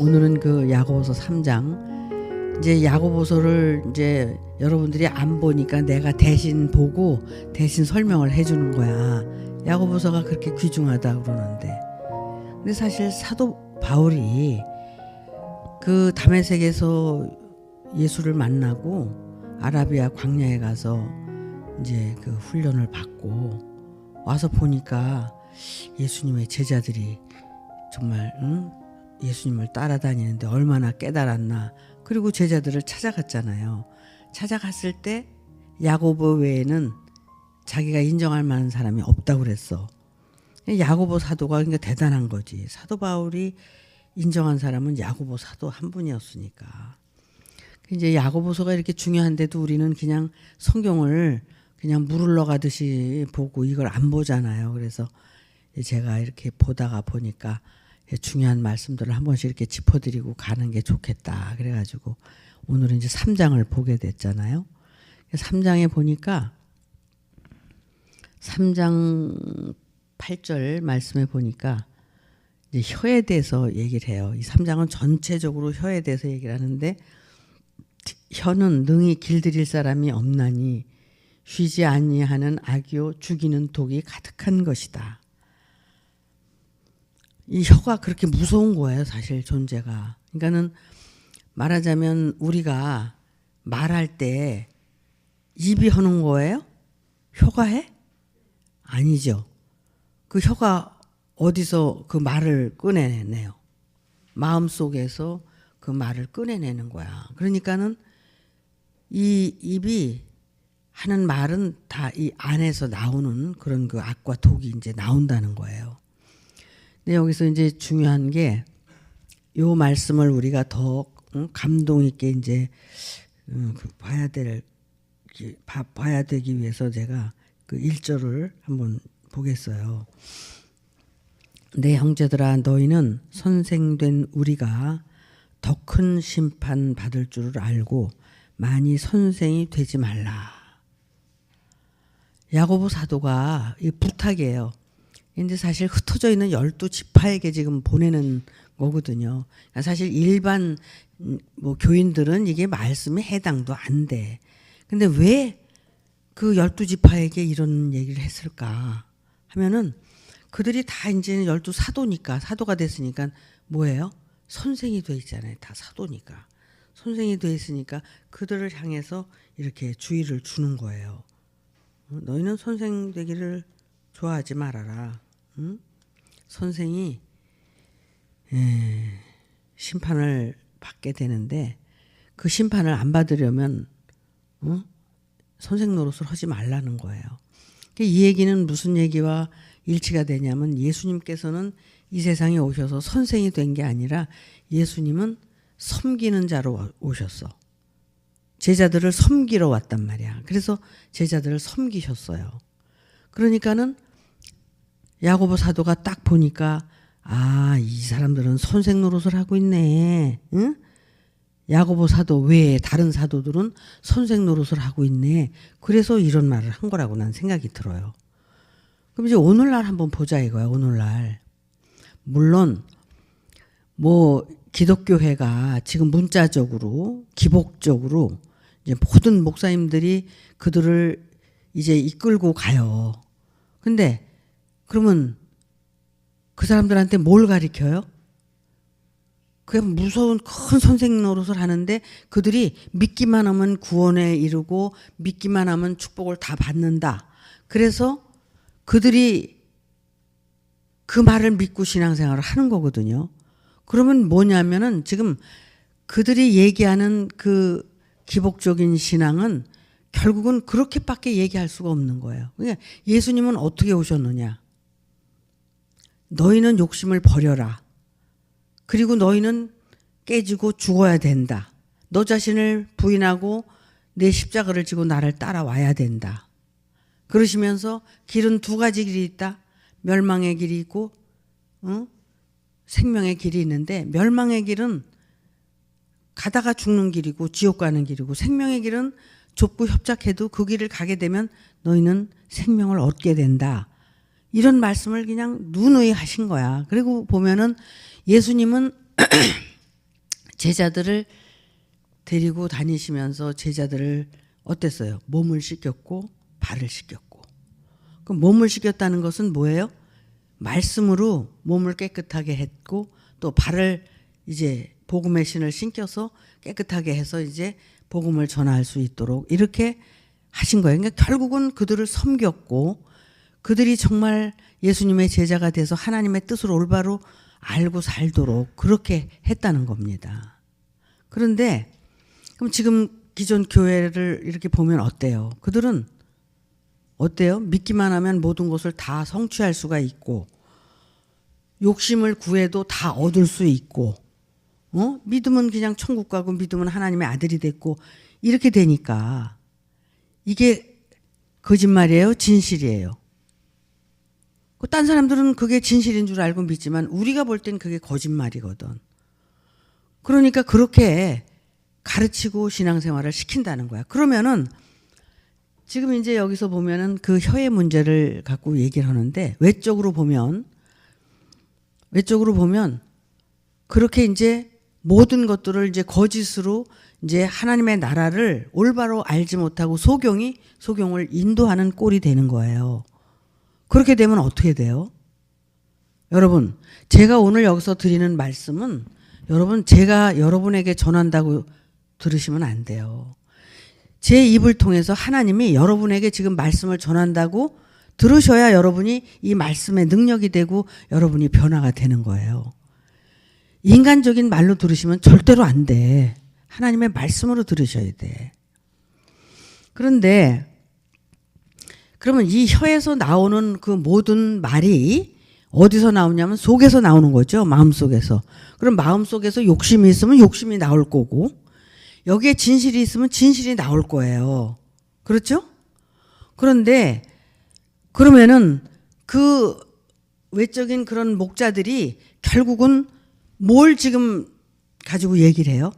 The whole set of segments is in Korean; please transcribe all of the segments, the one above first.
오늘은 그 야고보서 3장. 이제 야고보서를 이제 여러분들이 안 보니까 내가 대신 보고 대신 설명을 해주는 거야. 야고보서가 그렇게 귀중하다 그러는데, 근데 사실 사도 바울이 그 다메섹에서 예수를 만나고 아라비아 광야에 가서 이제 그 훈련을 받고 와서 보니까 예수님의 제자들이 정말 예수님을 따라다니는데 얼마나 깨달았나. 그리고 제자들을 찾아갔잖아요. 찾아갔을 때 야고보 외에는 자기가 인정할 만한 사람이 없다고 그랬어. 야고보 사도가 그러니까 대단한 거지. 사도 바울이 인정한 사람은 야고보 사도 한 분이었으니까. 이제 야고보서가 이렇게 중요한데도 우리는 그냥 성경을 그냥 물 흘러가듯이 보고 이걸 안 보잖아요. 그래서 제가 이렇게 보다가 보니까 중요한 말씀들을 한 번씩 이렇게 짚어드리고 가는 게 좋겠다. 그래가지고 오늘은 이제 3장을 보게 됐잖아요. 3장에 보니까 3장 8절 말씀에 보니까 이제 혀에 대해서 얘기를 해요. 이 3장은 전체적으로 혀에 대해서 얘기를 하는데, 혀는 능히 길들일 사람이 없나니 쉬지 아니하는 악이요 죽이는 독이 가득한 것이다. 이 혀가 그렇게 무서운 거예요, 사실 존재가. 그러니까는 말하자면 우리가 말할 때 입이 하는 거예요? 혀가 해? 아니죠. 그 혀가 어디서 그 말을 꺼내내요? 마음속에서 그 말을 꺼내내는 거야. 그러니까는 이 입이 하는 말은 다 이 안에서 나오는 그런 그 악과 독이 이제 나온다는 거예요. 근데 여기서 이제 중요한 게 요 말씀을 우리가 더 감동 있게 이제 봐야 되기 위해서 제가 그 1절을 한번 보겠어요. 내 형제들아, 너희는 선생된 우리가 더 큰 심판 받을 줄을 알고 많이 선생이 되지 말라. 야고보 사도가 이 부탁이에요. 근데 사실 흩어져 있는 12지파에게 지금 보내는 거거든요. 사실 일반 뭐 교인들은 이게 말씀에 해당도 안 돼. 근데 왜 그 12지파에게 이런 얘기를 했을까 하면은, 그들이 다 이제 12사도니까, 사도가 됐으니까 뭐예요? 선생이 돼 있잖아요. 다 사도니까. 선생이 돼 있으니까 그들을 향해서 이렇게 주의를 주는 거예요. 너희는 선생 되기를 좋아하지 말아라. 선생이 심판을 받게 되는데, 그 심판을 안 받으려면 선생 노릇을 하지 말라는 거예요. 이 얘기는 무슨 얘기와 일치가 되냐면, 예수님께서는 이 세상에 오셔서 선생이 된 게 아니라 예수님은 섬기는 자로 오셨어. 제자들을 섬기러 왔단 말이야. 그래서 제자들을 섬기셨어요. 그러니까는 야고보 사도가 딱 보니까, 아, 이 사람들은 선생 노릇을 하고 있네. 응? 야고보 사도 외에 다른 사도들은 선생 노릇을 하고 있네. 그래서 이런 말을 한 거라고 난 생각이 들어요. 그럼 이제 오늘날 한번 보자 이거야. 오늘날. 물론 뭐 기독교회가 지금 문자적으로 기복적으로 이제 모든 목사님들이 그들을 이제 이끌고 가요. 근데 그러면 그 사람들한테 뭘 가르쳐요? 그냥 무서운 큰 선생 노릇을 하는데, 그들이 믿기만 하면 구원에 이르고 믿기만 하면 축복을 다 받는다. 그래서 그들이 그 말을 믿고 신앙생활을 하는 거거든요. 그러면 뭐냐면은 지금 그들이 얘기하는 그 기복적인 신앙은 결국은 그렇게밖에 얘기할 수가 없는 거예요. 그러니까 예수님은 어떻게 오셨느냐? 너희는 욕심을 버려라. 그리고 너희는 깨지고 죽어야 된다. 너 자신을 부인하고 내 십자가를 지고 나를 따라와야 된다. 그러시면서 길은 두 가지 길이 있다. 멸망의 길이 있고 생명의 길이 있는데, 멸망의 길은 가다가 죽는 길이고 지옥 가는 길이고, 생명의 길은 좁고 협착해도 그 길을 가게 되면 너희는 생명을 얻게 된다. 이런 말씀을 그냥 누누이 하신 거야. 그리고 보면은 예수님은 제자들을 데리고 다니시면서 제자들을 어땠어요? 몸을 씻겼고 발을 씻겼고. 그 몸을 씻겼다는 것은 뭐예요? 말씀으로 몸을 깨끗하게 했고 또 발을 이제 복음의 신을 신겨서 깨끗하게 해서 이제 복음을 전할 수 있도록 이렇게 하신 거예요. 그러니까 결국은 그들을 섬겼고 그들이 정말 예수님의 제자가 돼서 하나님의 뜻을 올바로 알고 살도록 그렇게 했다는 겁니다. 그런데 그럼 지금 기존 교회를 이렇게 보면 어때요? 그들은 어때요? 믿기만 하면 모든 것을 다 성취할 수가 있고 욕심을 구해도 다 얻을 수 있고 믿으면 그냥 천국 가고 믿으면 하나님의 아들이 됐고 이렇게 되니까 이게 거짓말이에요? 진실이에요? 딴 사람들은 그게 진실인 줄 알고 믿지만 우리가 볼 땐 그게 거짓말이거든. 그러니까 그렇게 가르치고 신앙생활을 시킨다는 거야. 그러면은 지금 이제 여기서 보면은 그 혀의 문제를 갖고 얘기를 하는데 외적으로 보면 그렇게 이제 모든 것들을 이제 거짓으로 이제 하나님의 나라를 올바로 알지 못하고 소경을 인도하는 꼴이 되는 거예요. 그렇게 되면 어떻게 돼요? 여러분, 제가 오늘 여기서 드리는 말씀은 여러분 제가 여러분에게 전한다고 들으시면 안 돼요. 제 입을 통해서 하나님이 여러분에게 지금 말씀을 전한다고 들으셔야 여러분이 이 말씀의 능력이 되고 여러분이 변화가 되는 거예요. 인간적인 말로 들으시면 절대로 안 돼. 하나님의 말씀으로 들으셔야 돼. 그런데 그러면 이 혀에서 나오는 그 모든 말이 어디서 나오냐면 속에서 나오는 거죠. 마음속에서. 그럼 마음속에서 욕심이 있으면 욕심이 나올 거고 여기에 진실이 있으면 진실이 나올 거예요. 그렇죠? 그런데 그러면은 그 외적인 그런 목자들이 결국은 뭘 지금 가지고 얘기를 해요?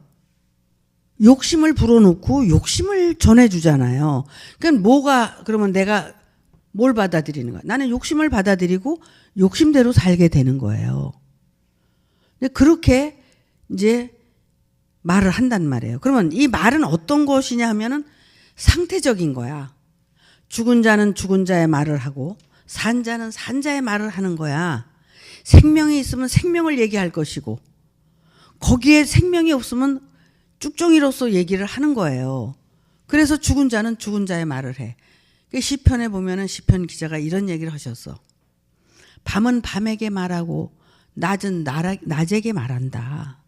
욕심을 불어넣고 욕심을 전해주잖아요. 그러니까 그러면 내가 뭘 받아들이는 거야? 나는 욕심을 받아들이고 욕심대로 살게 되는 거예요. 그렇게 이제 말을 한단 말이에요. 그러면 이 말은 어떤 것이냐 하면은 상태적인 거야. 죽은 자는 죽은 자의 말을 하고 산 자는 산 자의 말을 하는 거야. 생명이 있으면 생명을 얘기할 것이고 거기에 생명이 없으면 쭉정이로서 얘기를 하는 거예요. 그래서 죽은 자는 죽은 자의 말을 해. 시편에 보면은 시편 기자가 이런 얘기를 하셨어. 밤은 밤에게 말하고 낮은 낮에게 말한다.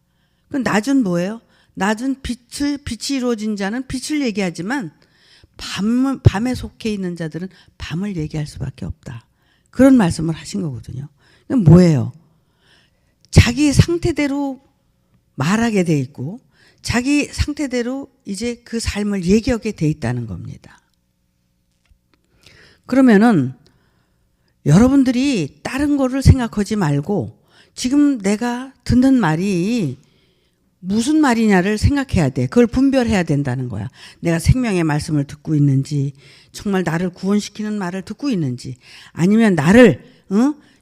그 낮은 뭐예요? 낮은 빛이 이루어진 자는 빛을 얘기하지만 밤에 속해 있는 자들은 밤을 얘기할 수밖에 없다. 그런 말씀을 하신 거거든요. 뭐예요? 자기 상태대로 말하게 돼 있고 자기 상태대로 이제 그 삶을 얘기하게 돼 있다는 겁니다. 그러면은 여러분들이 다른 거를 생각하지 말고 지금 내가 듣는 말이 무슨 말이냐를 생각해야 돼. 그걸 분별해야 된다는 거야. 내가 생명의 말씀을 듣고 있는지 정말 나를 구원시키는 말을 듣고 있는지 아니면 나를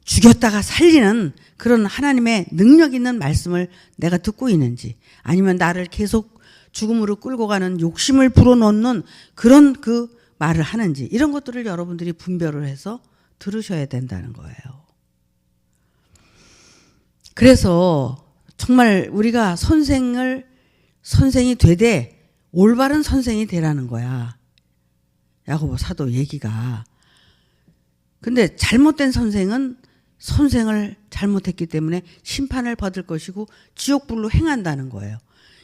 죽였다가 살리는 그런 하나님의 능력 있는 말씀을 내가 듣고 있는지 아니면 나를 계속 죽음으로 끌고 가는 욕심을 불어넣는 그런 그 말을 하는지 이런 것들을 여러분들이 분별을 해서 들으셔야 된다는 거예요. 그래서 정말 우리가 선생이 되되 올바른 선생이 되라는 거야. 야고보 사도 얘기가. 근데 잘못된 선생을 잘못했기 때문에 심판을 받을 것이고 지옥불로 행한다는 거예요.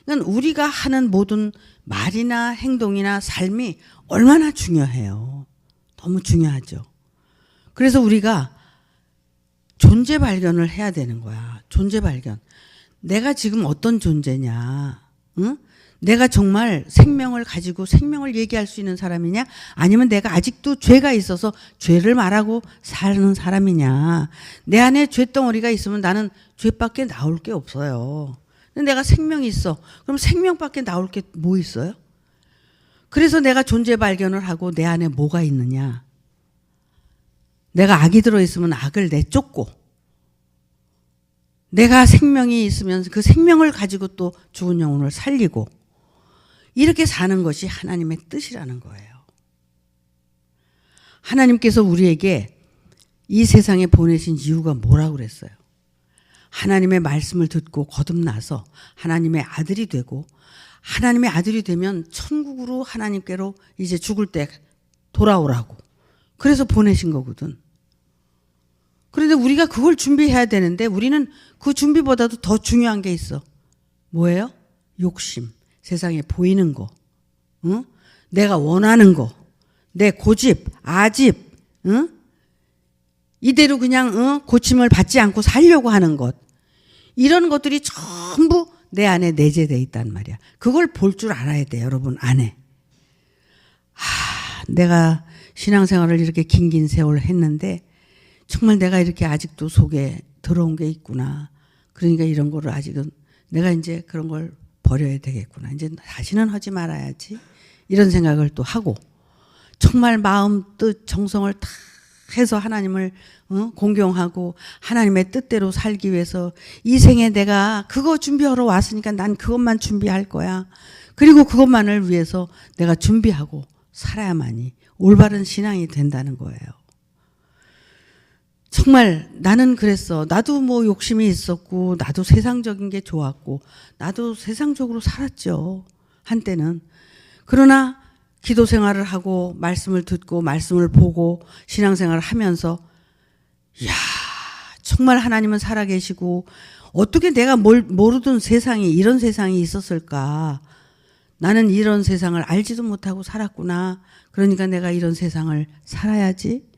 그러니까 우리가 하는 모든 말이나 행동이나 삶이 얼마나 중요해요. 너무 중요하죠. 그래서 우리가 존재 발견을 해야 되는 거야. 존재 발견. 내가 지금 어떤 존재냐? 응? 내가 정말 생명을 가지고 생명을 얘기할 수 있는 사람이냐? 아니면 내가 아직도 죄가 있어서 죄를 말하고 사는 사람이냐? 내 안에 죄덩어리가 있으면 나는 죄밖에 나올 게 없어요. 근데 내가 생명이 있어. 그럼 생명밖에 나올 게 뭐 있어요? 그래서 내가 존재 발견을 하고 내 안에 뭐가 있느냐? 내가 악이 들어있으면 악을 내쫓고 내가 생명이 있으면서 그 생명을 가지고 또 죽은 영혼을 살리고 이렇게 사는 것이 하나님의 뜻이라는 거예요. 하나님께서 우리에게 이 세상에 보내신 이유가 뭐라고 그랬어요? 하나님의 말씀을 듣고 거듭나서 하나님의 아들이 되고, 하나님의 아들이 되면 천국으로 하나님께로 이제 죽을 때 돌아오라고. 그래서 보내신 거거든. 그런데 우리가 그걸 준비해야 되는데 우리는 그 준비보다도 더 중요한 게 있어. 뭐예요? 욕심. 세상에 보이는 거. 응? 내가 원하는 거. 내 고집, 아집. 응? 이대로 그냥 고침을 받지 않고 살려고 하는 것. 이런 것들이 전부 내 안에 내재되어 있단 말이야. 그걸 볼 줄 알아야 돼, 여러분 안에. 내가 신앙생활을 이렇게 긴 세월 했는데 정말 내가 이렇게 아직도 속에 들어온 게 있구나. 그러니까 이런 거를 아직은 내가 이제 그런 걸 버려야 되겠구나. 이제 다시는 하지 말아야지. 이런 생각을 또 하고 정말 마음, 뜻, 정성을 다 해서 하나님을 공경하고 하나님의 뜻대로 살기 위해서 이 생에 내가 그거 준비하러 왔으니까 난 그것만 준비할 거야. 그리고 그것만을 위해서 내가 준비하고 살아야만이 올바른 신앙이 된다는 거예요. 정말 나는 그랬어. 나도 뭐 욕심이 있었고 나도 세상적인 게 좋았고 나도 세상적으로 살았죠. 한때는. 그러나 기도 생활을 하고 말씀을 듣고 말씀을 보고 신앙생활을 하면서 이야, 정말 하나님은 살아계시고 어떻게 내가 모르던 세상이 이런 세상이 있었을까. 나는 이런 세상을 알지도 못하고 살았구나. 그러니까 내가 이런 세상을 살아야지.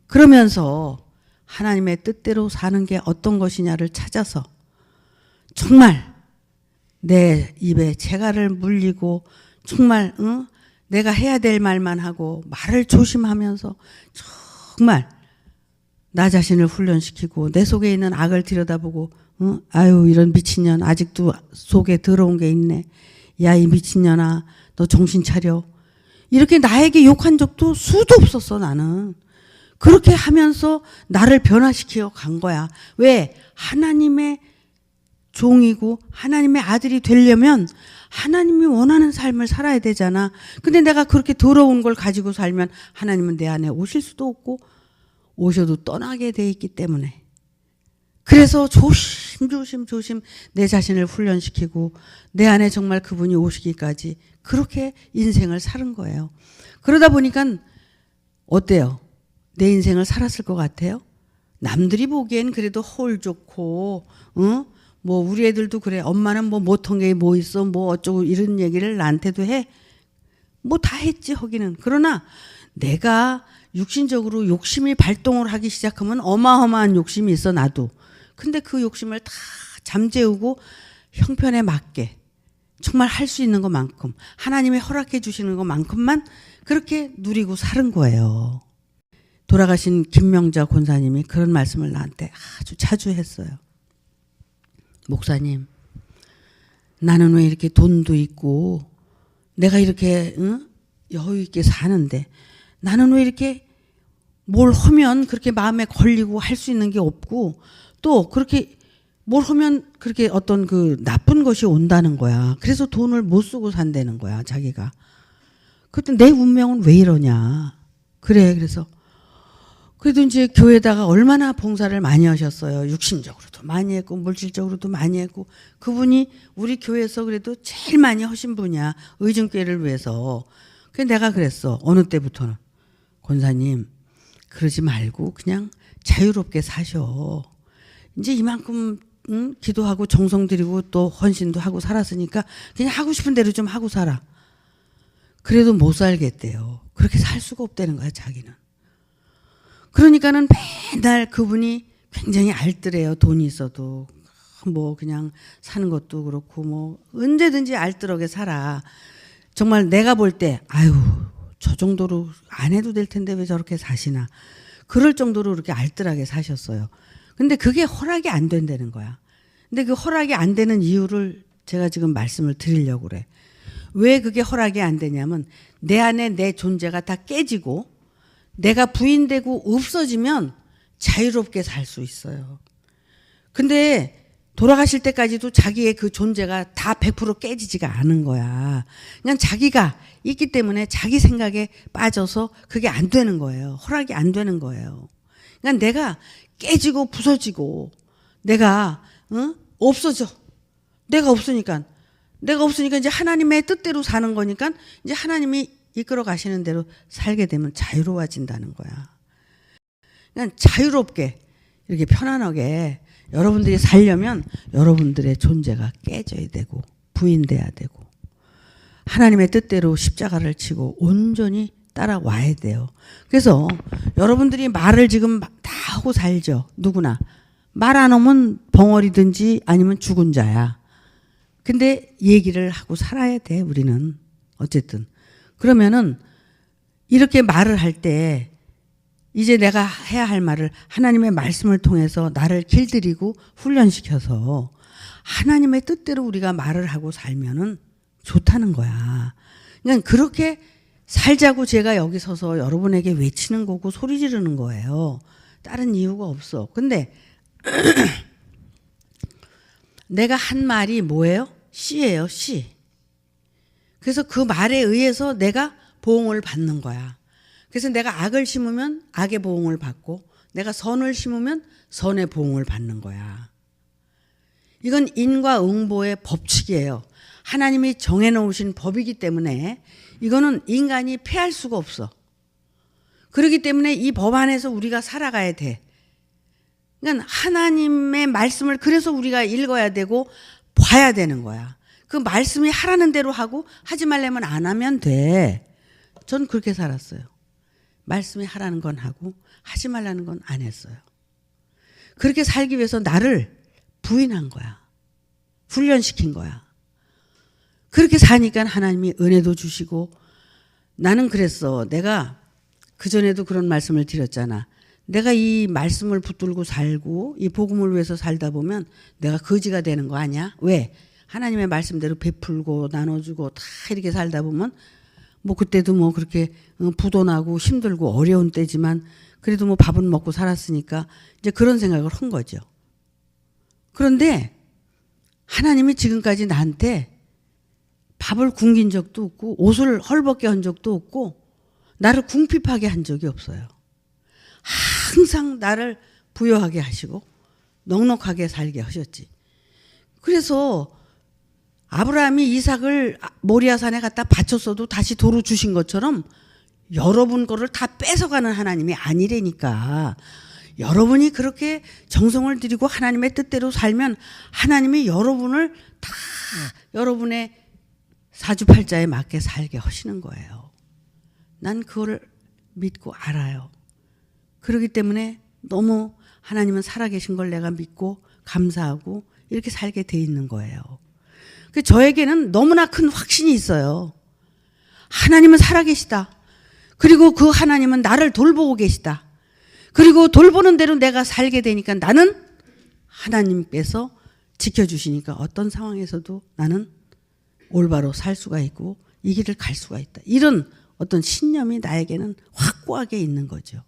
그러면서 하나님의 뜻대로 사는 게 어떤 것이냐를 찾아서 정말 내 입에 재갈을 물리고 정말 내가 해야 될 말만 하고 말을 조심하면서 정말 나 자신을 훈련시키고 내 속에 있는 악을 들여다보고 아유 이런 미친년 아직도 속에 들어온 게 있네. 야 이 미친년아 너 정신 차려. 이렇게 나에게 욕한 적도 수도 없었어 나는. 그렇게 하면서 나를 변화시켜 간 거야. 왜? 하나님의 종이고 하나님의 아들이 되려면 하나님이 원하는 삶을 살아야 되잖아. 근데 내가 그렇게 더러운 걸 가지고 살면 하나님은 내 안에 오실 수도 없고 오셔도 떠나게 돼 있기 때문에. 그래서 조심 내 자신을 훈련시키고 내 안에 정말 그분이 오시기까지 그렇게 인생을 사는 거예요. 그러다 보니까 어때요? 내 인생을 살았을 것 같아요? 남들이 보기엔 그래도 홀 좋고 뭐 우리 애들도 그래. 엄마는 뭐 못한 게 뭐 있어 뭐 어쩌고 이런 얘기를 나한테도 해. 뭐 다 했지 하기는. 그러나 내가 육신적으로 욕심이 발동을 하기 시작하면 어마어마한 욕심이 있어 나도. 근데 그 욕심을 다 잠재우고 형편에 맞게 정말 할 수 있는 것만큼 하나님이 허락해 주시는 것만큼만 그렇게 누리고 사는 거예요. 돌아가신 김명자 권사님이 그런 말씀을 나한테 아주 자주 했어요. 목사님, 나는 왜 이렇게 돈도 있고 내가 이렇게 여유 있게 사는데 나는 왜 이렇게 뭘 하면 그렇게 마음에 걸리고 할 수 있는 게 없고 또 그렇게 뭘 하면 그렇게 어떤 그 나쁜 것이 온다는 거야. 그래서 돈을 못 쓰고 산다는 거야, 자기가. 그때 내 운명은 왜 이러냐. 그래, 그래서. 그래도 이제 교회에다가 얼마나 봉사를 많이 하셨어요. 육신적으로도 많이 했고 물질적으로도 많이 했고 그분이 우리 교회에서 그래도 제일 많이 하신 분이야. 의증교회를 위해서. 그래서 내가 그랬어. 어느 때부터는. 권사님 그러지 말고 그냥 자유롭게 사셔. 이제 이만큼 기도하고 정성 들이고 또 헌신도 하고 살았으니까 그냥 하고 싶은 대로 좀 하고 살아. 그래도 못 살겠대요. 그렇게 살 수가 없다는 거야 자기는. 그러니까는 맨날 그분이 굉장히 알뜰해요. 돈이 있어도 뭐 그냥 사는 것도 그렇고 뭐 언제든지 알뜰하게 살아. 정말 내가 볼 때 아유 저 정도로 안 해도 될 텐데 왜 저렇게 사시나. 그럴 정도로 그렇게 알뜰하게 사셨어요. 근데 그게 허락이 안 된다는 거야. 근데 그 허락이 안 되는 이유를 제가 지금 말씀을 드리려고 그래. 왜 그게 허락이 안 되냐면 내 안에 내 존재가 다 깨지고 내가 부인되고 없어지면 자유롭게 살 수 있어요. 근데 돌아가실 때까지도 자기의 그 존재가 다 100% 깨지지가 않은 거야. 그냥 자기가 있기 때문에 자기 생각에 빠져서 그게 안 되는 거예요. 허락이 안 되는 거예요. 그러니까 내가 깨지고 부서지고 내가 없어져. 내가 없으니까 이제 하나님의 뜻대로 사는 거니까 이제 하나님이 이끌어 가시는 대로 살게 되면 자유로워진다는 거야. 그냥 자유롭게 이렇게 편안하게 여러분들이 살려면 여러분들의 존재가 깨져야 되고 부인돼야 되고 하나님의 뜻대로 십자가를 치고 온전히 따라와야 돼요. 그래서 여러분들이 말을 지금 다 하고 살죠. 누구나. 말 안 하면 벙어리든지 아니면 죽은 자야. 근데 얘기를 하고 살아야 돼, 우리는. 어쨌든. 그러면은 이렇게 말을 할 때 이제 내가 해야 할 말을 하나님의 말씀을 통해서 나를 길들이고 훈련시켜서 하나님의 뜻대로 우리가 말을 하고 살면은 좋다는 거야. 그러니까 그렇게 살자고 제가 여기 서서 여러분에게 외치는 거고 소리 지르는 거예요. 다른 이유가 없어. 근데 내가 한 말이 뭐예요? 씨예요, 씨. 그래서 그 말에 의해서 내가 보응을 받는 거야. 그래서 내가 악을 심으면 악의 보응을 받고 내가 선을 심으면 선의 보응을 받는 거야. 이건 인과 응보의 법칙이에요. 하나님이 정해놓으신 법이기 때문에 이거는 인간이 피할 수가 없어. 그렇기 때문에 이 법 안에서 우리가 살아가야 돼. 그러니까 하나님의 말씀을 그래서 우리가 읽어야 되고 봐야 되는 거야. 그 말씀이 하라는 대로 하고 하지 말려면 안 하면 돼. 전 그렇게 살았어요. 말씀이 하라는 건 하고 하지 말라는 건 안 했어요. 그렇게 살기 위해서 나를 부인한 거야. 훈련시킨 거야. 그렇게 사니까 하나님이 은혜도 주시고 나는 그랬어. 내가 그전에도 그런 말씀을 드렸잖아. 내가 이 말씀을 붙들고 살고 이 복음을 위해서 살다 보면 내가 거지가 되는 거 아니야? 왜? 하나님의 말씀대로 베풀고 나눠주고 다 이렇게 살다 보면 뭐 그때도 뭐 그렇게 부도나고 힘들고 어려운 때지만 그래도 뭐 밥은 먹고 살았으니까 이제 그런 생각을 한 거죠. 그런데 하나님이 지금까지 나한테 밥을 굶긴 적도 없고 옷을 헐벗게 한 적도 없고 나를 궁핍하게 한 적이 없어요. 항상 나를 부유하게 하시고 넉넉하게 살게 하셨지. 그래서 아브라함이 이삭을 모리아산에 갖다 바쳤어도 다시 도로 주신 것처럼 여러분 거를 다 뺏어가는 하나님이 아니라니까. 여러분이 그렇게 정성을 들이고 하나님의 뜻대로 살면 하나님이 여러분을 다 여러분의 사주팔자에 맞게 살게 하시는 거예요. 난 그거를 믿고 알아요. 그렇기 때문에 너무 하나님은 살아계신 걸 내가 믿고 감사하고 이렇게 살게 돼 있는 거예요. 저에게는 너무나 큰 확신이 있어요. 하나님은 살아계시다. 그리고 그 하나님은 나를 돌보고 계시다. 그리고 돌보는 대로 내가 살게 되니까 나는 하나님께서 지켜주시니까 어떤 상황에서도 나는 올바로 살 수가 있고 이 길을 갈 수가 있다. 이런 어떤 신념이 나에게는 확고하게 있는 거죠.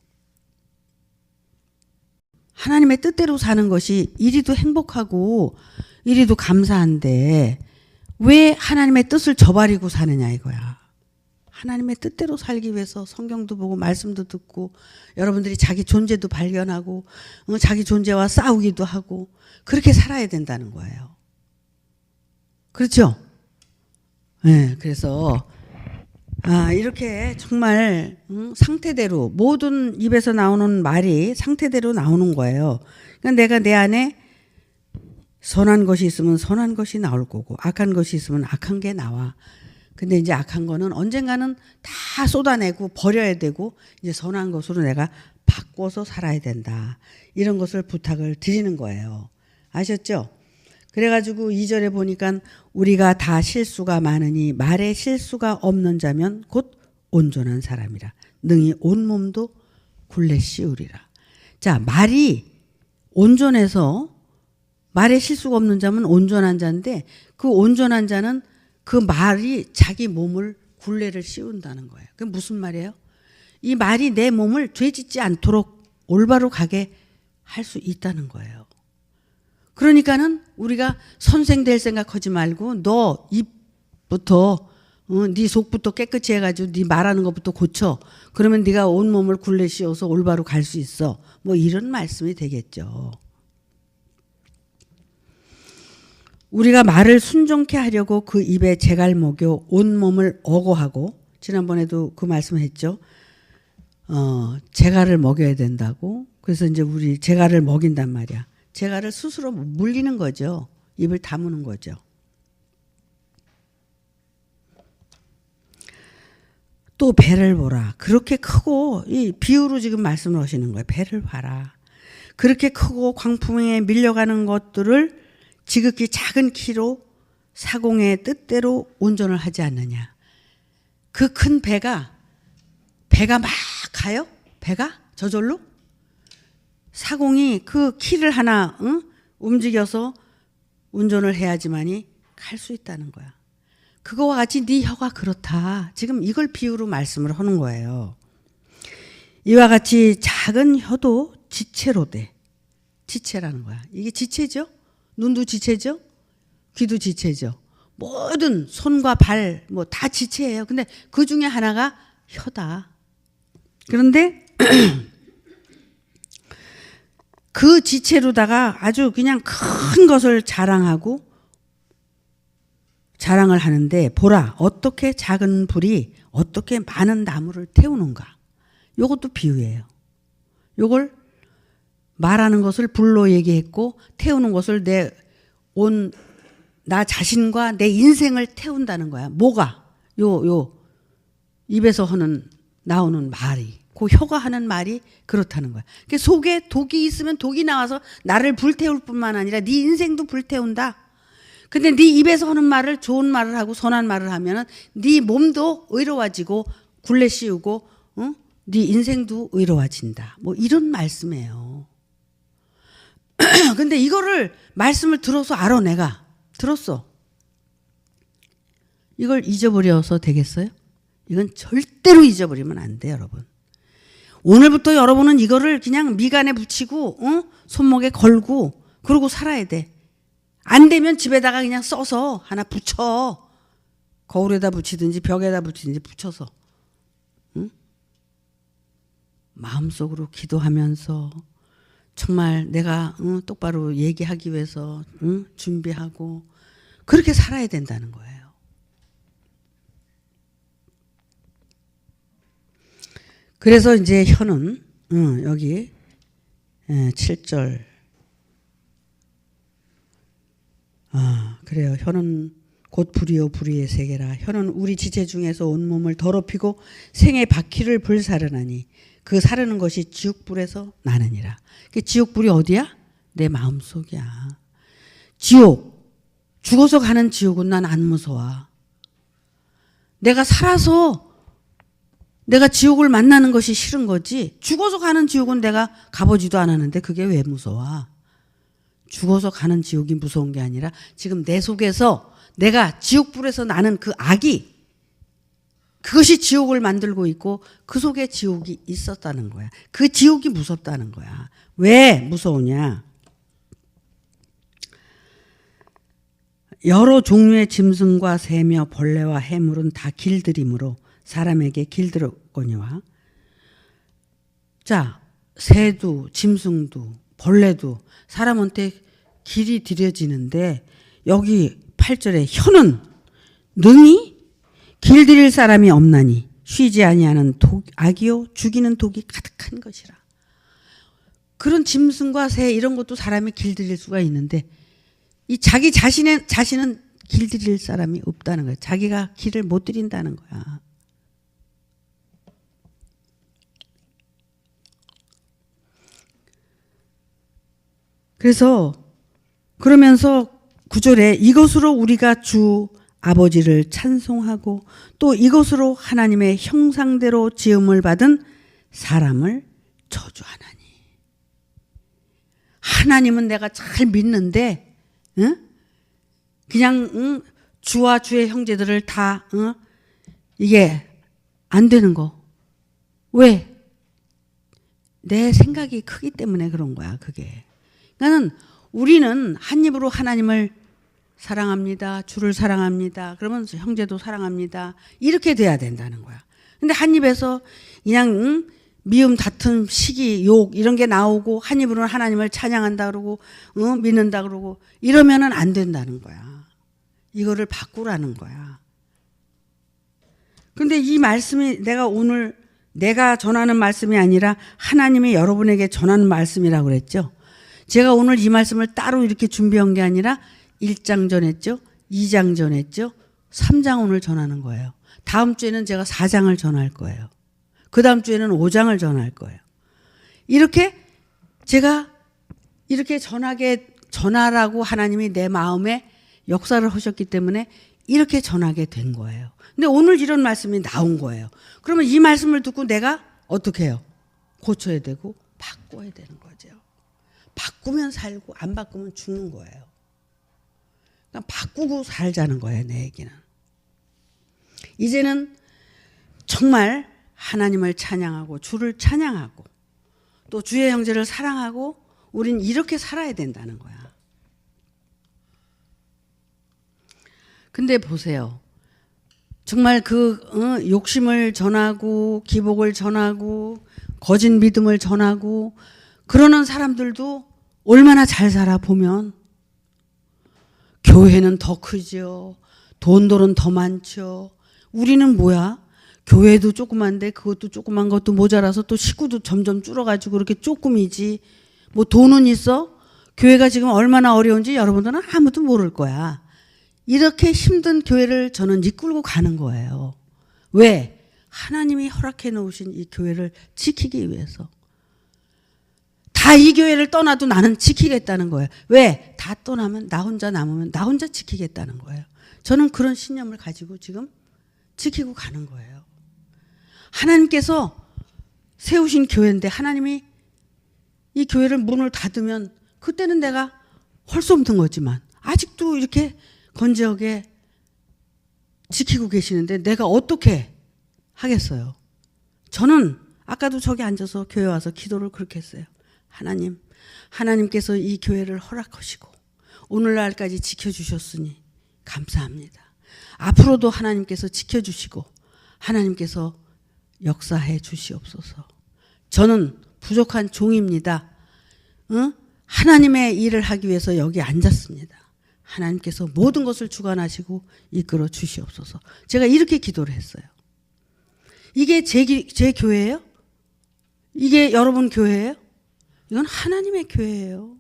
하나님의 뜻대로 사는 것이 이리도 행복하고 이리도 감사한데 왜 하나님의 뜻을 저버리고 사느냐 이거야. 하나님의 뜻대로 살기 위해서 성경도 보고 말씀도 듣고 여러분들이 자기 존재도 발견하고 자기 존재와 싸우기도 하고 그렇게 살아야 된다는 거예요. 그렇죠? 네, 그래서 이렇게 정말 상태대로 모든 입에서 나오는 말이 상태대로 나오는 거예요. 그러니까 내가 내 안에 선한 것이 있으면 선한 것이 나올 거고 악한 것이 있으면 악한 게 나와. 근데 이제 악한 거는 언젠가는 다 쏟아내고 버려야 되고 이제 선한 것으로 내가 바꿔서 살아야 된다. 이런 것을 부탁을 드리는 거예요. 아셨죠? 그래가지고 2절에 보니까 우리가 다 실수가 많으니 말에 실수가 없는 자면 곧 온전한 사람이라. 능히 온몸도 굴레 씌우리라. 자, 말이 온전해서 말에 실수가 없는 자면 온전한 자인데 그 온전한 자는 그 말이 자기 몸을 굴레를 씌운다는 거예요. 그게 무슨 말이에요? 이 말이 내 몸을 죄짓지 않도록 올바로 가게 할 수 있다는 거예요. 그러니까는 우리가 선생 될 생각하지 말고 너 입부터 네 속부터 깨끗이 해가지고 네 말하는 것부터 고쳐. 그러면 네가 온몸을 굴레 씌워서 올바로 갈 수 있어. 뭐 이런 말씀이 되겠죠. 우리가 말을 순종케 하려고 그 입에 재갈 먹여 온몸을 어거하고, 지난번에도 그 말씀을 했죠. 재갈을 먹여야 된다고. 그래서 이제 우리 재갈을 먹인단 말이야. 재갈을 스스로 물리는 거죠. 입을 다무는 거죠. 또 배를 보라. 그렇게 크고, 이 비유로 지금 말씀을 하시는 거예요. 배를 봐라. 그렇게 크고 광풍에 밀려가는 것들을 지극히 작은 키로 사공의 뜻대로 운전을 하지 않느냐. 그 큰 배가 막 가요? 배가 저절로? 사공이 그 키를 하나 움직여서 운전을 해야지만이 갈 수 있다는 거야. 그거와 같이 네 혀가 그렇다. 지금 이걸 비유로 말씀을 하는 거예요. 이와 같이 작은 혀도 지체로 돼. 지체라는 거야. 이게 지체죠? 눈도 지체죠? 귀도 지체죠? 모든 손과 발 뭐 다 지체예요. 근데 그 중에 하나가 혀다. 그런데 그 지체로다가 아주 그냥 큰 것을 자랑을 하는데, 보라 어떻게 작은 불이 어떻게 많은 나무를 태우는가. 이것도 비유예요. 이걸 말하는 것을 불로 얘기했고, 태우는 것을 나 자신과 내 인생을 태운다는 거야. 뭐가? 입에서 나오는 말이, 그 혀가 하는 말이 그렇다는 거야. 그러니까 속에 독이 있으면 독이 나와서 나를 불태울 뿐만 아니라 네 인생도 불태운다. 근데 네 입에서 하는 말을, 좋은 말을 하고 선한 말을 하면은 네 몸도 의로워지고 굴레 씌우고 네 인생도 의로워진다. 뭐 이런 말씀이에요. 근데 이거를 말씀을 들어서 알아. 내가 들었어. 이걸 잊어버려서 되겠어요? 이건 절대로 잊어버리면 안 돼, 여러분. 오늘부터 여러분은 이거를 그냥 미간에 붙이고 손목에 걸고 그러고 살아야 돼. 안 되면 집에다가 그냥 써서 하나 붙여. 거울에다 붙이든지 벽에다 붙이든지 붙여서 마음속으로 기도하면서 정말 내가 똑바로 얘기하기 위해서 준비하고 그렇게 살아야 된다는 거예요. 그래서 이제 혀는 여기 7절 그래요. 혀는 곧 불이요 불의의 세계라. 혀는 우리 지체 중에서 온몸을 더럽히고 생의 바퀴를 불사르나니 그 사르는 것이 지옥불에서 나느니라. 그 지옥불이 어디야? 내 마음속이야. 지옥, 죽어서 가는 지옥은 난 안 무서워. 내가 살아서 내가 지옥을 만나는 것이 싫은 거지, 죽어서 가는 지옥은 내가 가보지도 않았는데 그게 왜 무서워? 죽어서 가는 지옥이 무서운 게 아니라 지금 내 속에서 내가 지옥불에서 나는 그 악이, 그것이 지옥을 만들고 있고 그 속에 지옥이 있었다는 거야. 그 지옥이 무섭다는 거야. 왜 무서우냐? 여러 종류의 짐승과 새며 벌레와 해물은 다 길들이므로 사람에게 길들었거니와. 자, 새도 짐승도 벌레도 사람한테 길이 들여지는데 여기 8절에 혀는 능히 길들일 사람이 없나니 쉬지 아니하는 악이요 죽이는 독이 가득한 것이라. 그런 짐승과 새 이런 것도 사람이 길들일 수가 있는데 이 자기 자신은 길들일 사람이 없다는 거야. 자기가 길을 못 들인다는 거야. 그래서 그러면서 9절에 이것으로 우리가 주 아버지를 찬송하고 또 이것으로 하나님의 형상대로 지음을 받은 사람을 저주하나니. 하나님은 내가 잘 믿는데 그냥 주와 주의 형제들을 다 이게 안 되는 거. 왜? 내 생각이 크기 때문에 그런 거야. 그게. 나는 우리는 한 입으로 하나님을 사랑합니다. 주를 사랑합니다. 그러면 형제도 사랑합니다. 이렇게 돼야 된다는 거야. 근데 한 입에서 그냥 미움, 다툼, 시기, 욕 이런 게 나오고 한 입으로는 하나님을 찬양한다 그러고 믿는다 그러고 이러면은 안 된다는 거야. 이거를 바꾸라는 거야. 근데 이 말씀이 내가 전하는 말씀이 아니라 하나님이 여러분에게 전하는 말씀이라고 그랬죠. 제가 오늘 이 말씀을 따로 이렇게 준비한 게 아니라 1장 전했죠. 2장 전했죠. 3장 오늘 전하는 거예요. 다음 주에는 제가 4장을 전할 거예요. 그 다음 주에는 5장을 전할 거예요. 이렇게 제가 이렇게 전하라고 하나님이 내 마음에 역사를 하셨기 때문에 이렇게 전하게 된 거예요. 근데 오늘 이런 말씀이 나온 거예요. 그러면 이 말씀을 듣고 내가 어떻게 해요? 고쳐야 되고 바꿔야 되는 거죠. 바꾸면 살고 안 바꾸면 죽는 거예요. 그러니까 바꾸고 살자는 거예요. 내 얘기는. 이제는 정말 하나님을 찬양하고 주를 찬양하고 또 주의 형제를 사랑하고 우린 이렇게 살아야 된다는 거야. 근데 보세요. 정말 욕심을 전하고 기복을 전하고 거짓 믿음을 전하고 그러는 사람들도 얼마나 잘 살아 보면 교회는 더 크죠. 돈들은 더 많죠. 우리는 뭐야? 교회도 조그만데 그것도 조그만 것도 모자라서 또 식구도 점점 줄어가지고 그렇게 조금이지. 뭐 돈은 있어? 교회가 지금 얼마나 어려운지 여러분들은 아무도 모를 거야. 이렇게 힘든 교회를 저는 이끌고 가는 거예요. 왜? 하나님이 허락해 놓으신 이 교회를 지키기 위해서. 다 이 교회를 떠나도 나는 지키겠다는 거예요. 왜? 다 떠나면 나 혼자 남으면 나 혼자 지키겠다는 거예요. 저는 그런 신념을 가지고 지금 지키고 가는 거예요. 하나님께서 세우신 교회인데 하나님이 이 교회를 문을 닫으면 그때는 내가 할 수 없는 거지만 아직도 이렇게 건재하게 지키고 계시는데 내가 어떻게 하겠어요? 저는 아까도 저기 앉아서 교회 와서 기도를 그렇게 했어요. 하나님께서 이 교회를 허락하시고 오늘날까지 지켜주셨으니 감사합니다. 앞으로도 하나님께서 지켜주시고 하나님께서 역사해 주시옵소서. 저는 부족한 종입니다. 하나님의 일을 하기 위해서 여기 앉았습니다. 하나님께서 모든 것을 주관하시고 이끌어 주시옵소서. 제가 이렇게 기도를 했어요. 이게 제 교회예요? 이게 여러분 교회예요? 이건 하나님의 교회예요.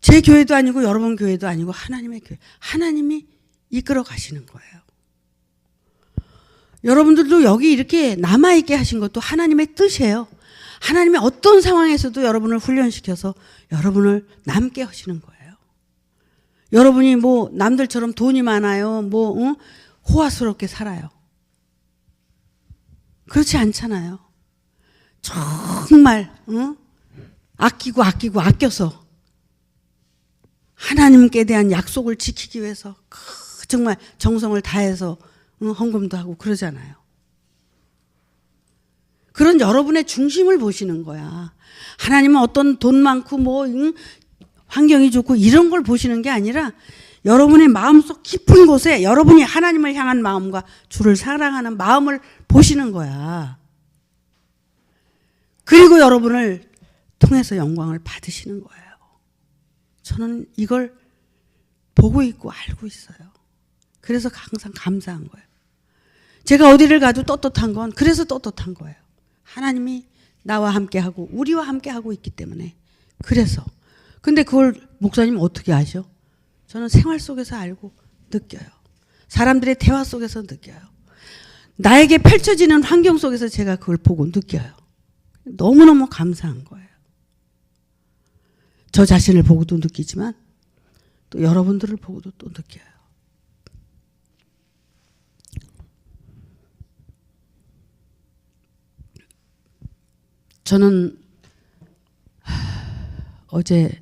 제 교회도 아니고 여러분 교회도 아니고 하나님의 교회. 하나님이 이끌어 가시는 거예요. 여러분들도 여기 이렇게 남아있게 하신 것도 하나님의 뜻이에요. 하나님이 어떤 상황에서도 여러분을 훈련시켜서 여러분을 남게 하시는 거예요. 여러분이 뭐 남들처럼 돈이 많아요. 호화스럽게 살아요. 그렇지 않잖아요. 정말 아껴서 하나님께 대한 약속을 지키기 위해서 정말 정성을 다해서 헌금도 하고 그러잖아요. 그런 여러분의 중심을 보시는 거야. 하나님은 어떤 돈 많고 환경이 좋고 이런 걸 보시는 게 아니라 여러분의 마음속 깊은 곳에 여러분이 하나님을 향한 마음과 주를 사랑하는 마음을 보시는 거야. 그리고 여러분을 통해서 영광을 받으시는 거예요. 저는 이걸 보고 있고 알고 있어요. 그래서 항상 감사한 거예요. 제가 어디를 가도 떳떳한 건 그래서 떳떳한 거예요. 하나님이 나와 함께하고 우리와 함께하고 있기 때문에. 그래서. 근데 그걸 목사님 어떻게 아셔? 저는 생활 속에서 알고 느껴요. 사람들의 대화 속에서 느껴요. 나에게 펼쳐지는 환경 속에서 제가 그걸 보고 느껴요. 너무너무 감사한 거예요. 저 자신을 보고도 느끼지만 또 여러분들을 보고도 또 느껴요. 저는 어제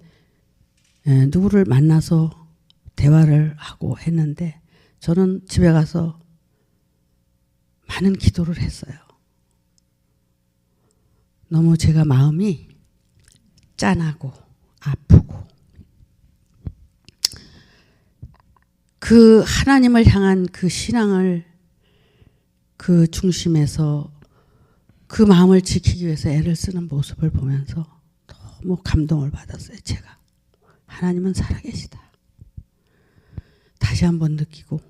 누구를 만나서 대화를 하고 했는데 저는 집에 가서 많은 기도를 했어요. 너무 제가 마음이 짠하고 아프고 그 하나님을 향한 그 신앙을 그 중심에서 그 마음을 지키기 위해서 애를 쓰는 모습을 보면서 너무 감동을 받았어요. 제가 하나님은 살아계시다 다시 한번 느끼고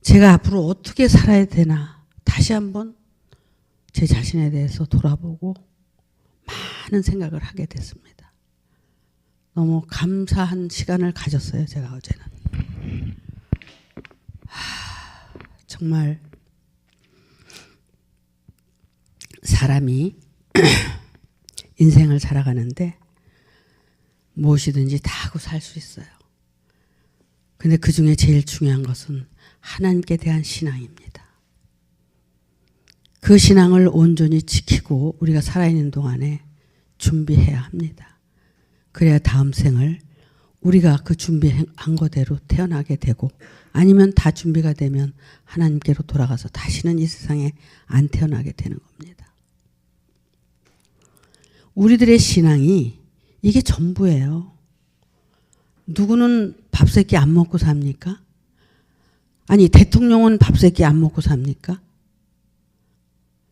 제가 앞으로 어떻게 살아야 되나 다시 한번 제 자신에 대해서 돌아보고 많은 생각을 하게 됐습니다. 너무 감사한 시간을 가졌어요. 제가 어제는. 정말 사람이 인생을 살아가는데 무엇이든지 다 하고 살 수 있어요. 근데 그 중에 제일 중요한 것은 하나님께 대한 신앙입니다. 그 신앙을 온전히 지키고 우리가 살아있는 동안에 준비해야 합니다. 그래야 다음 생을 우리가 그 준비한 거대로 태어나게 되고 아니면 다 준비가 되면 하나님께로 돌아가서 다시는 이 세상에 안 태어나게 되는 겁니다. 우리들의 신앙이 이게 전부예요. 누구는 밥 세 끼 안 먹고 삽니까? 아니 대통령은 밥 세 끼 안 먹고 삽니까?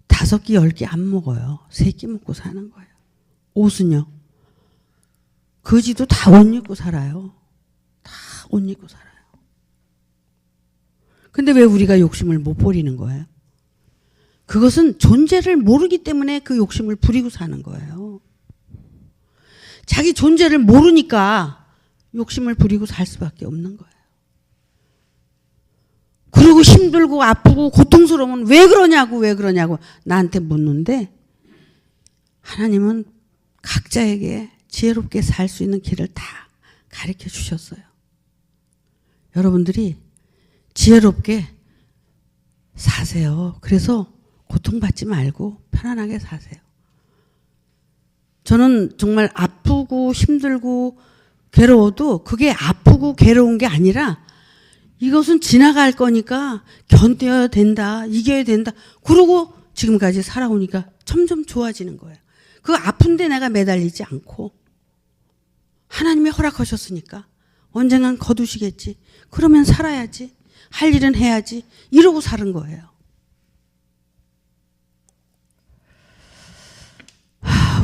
5끼 10끼 안 먹어요. 3끼 먹고 사는 거예요. 옷은요. 거지도 다 옷 입고 살아요. 다 옷 입고 살아요. 근데 왜 우리가 욕심을 못 버리는 거예요? 그것은 존재를 모르기 때문에 그 욕심을 부리고 사는 거예요. 자기 존재를 모르니까 욕심을 부리고 살 수밖에 없는 거예요. 그리고 힘들고 아프고 고통스러우면 왜 그러냐고 나한테 묻는데 하나님은 각자에게 지혜롭게 살 수 있는 길을 다 가르쳐 주셨어요. 여러분들이 지혜롭게 사세요. 그래서 고통받지 말고 편안하게 사세요. 저는 정말 아프고 힘들고 괴로워도 그게 아프고 괴로운 게 아니라 이것은 지나갈 거니까 견뎌야 된다. 이겨야 된다. 그러고 지금까지 살아오니까 점점 좋아지는 거예요. 그 아픈데 내가 매달리지 않고 하나님이 허락하셨으니까 언젠간 거두시겠지. 그러면 살아야지. 할 일은 해야지. 이러고 사는 거예요.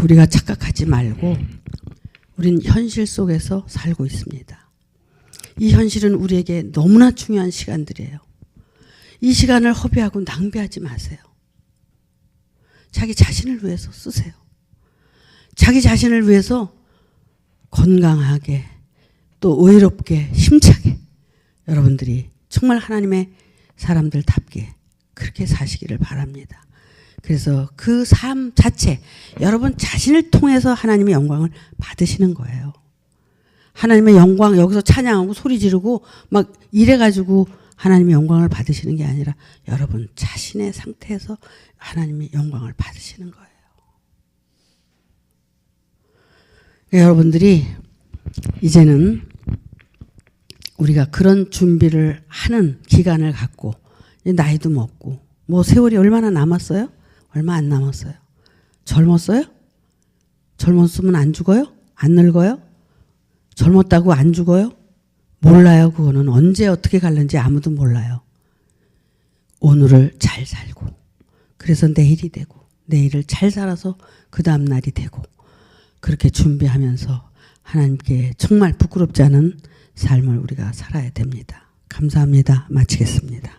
우리가 착각하지 말고 우린 현실 속에서 살고 있습니다. 이 현실은 우리에게 너무나 중요한 시간들이에요. 이 시간을 허비하고 낭비하지 마세요. 자기 자신을 위해서 쓰세요. 자기 자신을 위해서 건강하게 또 의롭게 힘차게 여러분들이 정말 하나님의 사람들답게 그렇게 사시기를 바랍니다. 그래서 그 삶 자체 여러분 자신을 통해서 하나님의 영광을 받으시는 거예요. 하나님의 영광 여기서 찬양하고 소리 지르고 막 이래가지고 하나님의 영광을 받으시는 게 아니라 여러분 자신의 상태에서 하나님의 영광을 받으시는 거예요. 여러분들이 이제는 우리가 그런 준비를 하는 기간을 갖고 나이도 먹고 뭐 세월이 얼마나 남았어요? 얼마 안 남았어요. 젊었어요? 젊었으면 안 죽어요? 안 늙어요? 젊었다고 안 죽어요? 몰라요. 그거는 언제 어떻게 갈는지 아무도 몰라요. 오늘을 잘 살고 그래서 내일이 되고 내일을 잘 살아서 그 다음 날이 되고 그렇게 준비하면서 하나님께 정말 부끄럽지 않은 삶을 우리가 살아야 됩니다. 감사합니다. 마치겠습니다.